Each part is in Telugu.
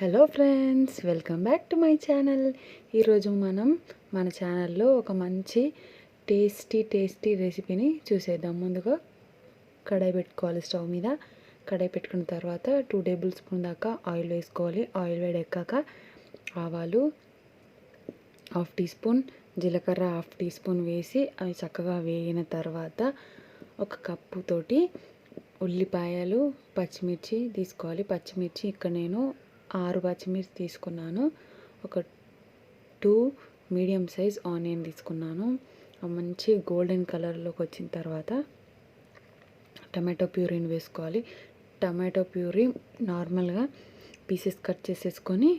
Hello friends, welcome back to my channel. ఈరోజు మనం మన ఛానల్లో ఒక మంచి టేస్టీ రెసిపీని చూసేద్దాం. ముందుగా కడాయి పెట్టుకోవాలి. స్టవ్ మీద కడాయి పెట్టుకున్న తర్వాత 2 టేబుల్ స్పూన్ దాకా ఆయిల్ వేసుకోవాలి. ఆయిల్ వేడెక్కాక ఆవాలు 1/2 టీ స్పూన్, జీలకర్ర 1/2 టీ స్పూన్ వేసి అవి చక్కగా వేగిన తర్వాత ఒక కప్పు తోటి ఉల్లిపాయలు, పచ్చిమిర్చి తీసుకోవాలి. పచ్చిమిర్చి ఇక్కడ నేను 6 పచ్చిమిర్చి తీసుకున్నాను. ఒక 2 మీడియం సైజ్ ఆనియన్ తీసుకున్నాను. మంచి గోల్డెన్ కలర్లోకి వచ్చిన తర్వాత టమాటో ప్యూరీని వేసుకోవాలి. టమాటో ప్యూరీ నార్మల్గా పీసెస్ కట్ చేసేసుకొని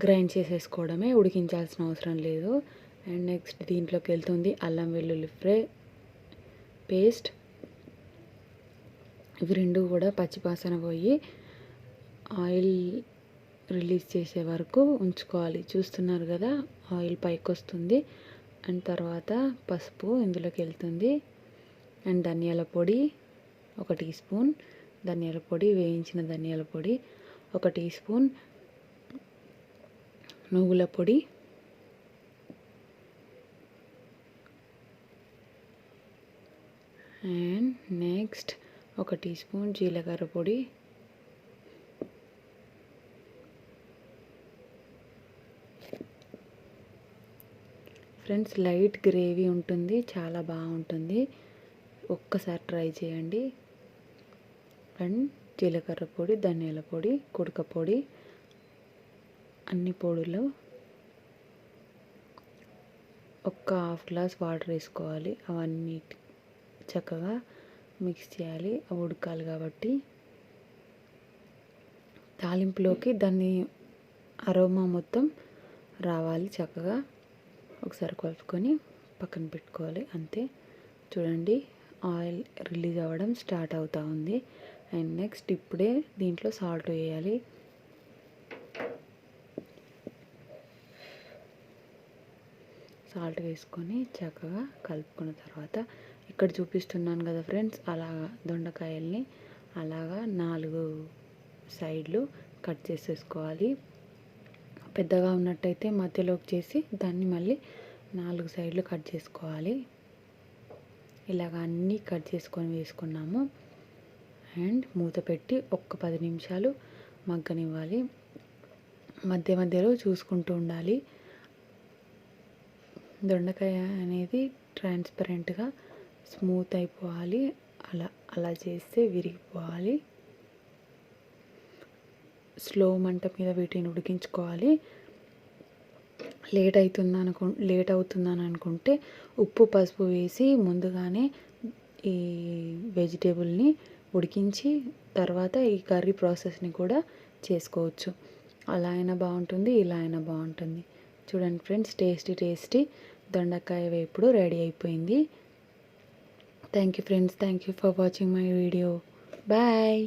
గ్రైండ్ చేసేసుకోవడమే, ఉడికించాల్సిన అవసరం లేదు. అండ్ నెక్స్ట్ దీంట్లోకి వెళ్తుంది అల్లం వెల్లుల్లి పేస్ట్. ఇవి రెండు కూడా పచ్చివాసన పోయి ఆయిల్ రిలీజ్ చేసే వరకు ఉంచుకోవాలి. చూస్తున్నారు కదా, ఆయిల్ పైకి వస్తుంది. అండ్ తర్వాత పసుపు ఇందులోకి వెళ్తుంది. అండ్ ధనియాల పొడి 1 టీ స్పూన్, ధనియాల పొడి వేయించిన ధనియాల పొడి 1 టీ స్పూన్, నువ్వుల పొడి అండ్ నెక్స్ట్ 1 టీ స్పూన్ జీలకర్ర పొడి, ఫ్రెండ్స్ లైట్ గ్రేవీ ఉంటుంది, చాలా బాగుంటుంది. ఒక్కసారి ట్రై చేయండి. అండ్ జీలకర్ర పొడి, ధనియాల పొడి, కుడక పొడి, అన్ని పొడులు 1/2 గ్లాస్ వాటర్ వేసుకోవాలి. అవన్నీ చక్కగా మిక్స్ చేయాలి. అవి ఉడకాలి కాబట్టి తాలింపులోకి దాన్ని అరోమా మొత్తం రావాలి. చక్కగా ఒకసారి కలుపుకొని పక్కన పెట్టుకోవాలి. అంతే. చూడండి, ఆయిల్ రిలీజ్ అవ్వడం స్టార్ట్ అవుతూ ఉంది. అండ్ నెక్స్ట్ ఇప్పుడే దీంట్లో సాల్ట్ వేయాలి. సాల్ట్ వేసుకొని చక్కగా కలుపుకున్న తర్వాత ఇక్కడ చూపిస్తున్నాను కదా ఫ్రెండ్స్, అలాగా దొండకాయల్ని అలాగా 4 సైడ్లు కట్ చేసేసుకోవాలి. పెద్దగా ఉన్నట్టయితే మధ్యలోకి చేసి దాన్ని మళ్ళీ 4 సైడ్లు కట్ చేసుకోవాలి. ఇలాగ అన్నీ కట్ చేసుకొని వేసుకున్నాము. అండ్ మూత పెట్టి 10 నిమిషాలు మగ్గనివ్వాలి. మధ్య మధ్యలో చూసుకుంటూ ఉండాలి. దొండకాయ అనేది ట్రాన్స్పరెంట్గా స్మూత్ అయిపోవాలి. అలా చేస్తే విరిగిపోవాలి. స్లో మంట మీద వీటిని ఉడికించుకోవాలి. లేట్ అవుతుందని అనుకుంటే ఉప్పు, పసుపు వేసి ముందుగానే ఈ వెజిటేబుల్ని ఉడికించి తర్వాత ఈ కర్రీ ప్రాసెస్ని కూడా చేసుకోవచ్చు. అలా అయినా బాగుంటుంది, ఇలా అయినా బాగుంటుంది. చూడండి ఫ్రెండ్స్, టేస్టీ దొండకాయ వేపుడు రెడీ అయిపోయింది. Thank you friends, thank you for watching my video. Bye.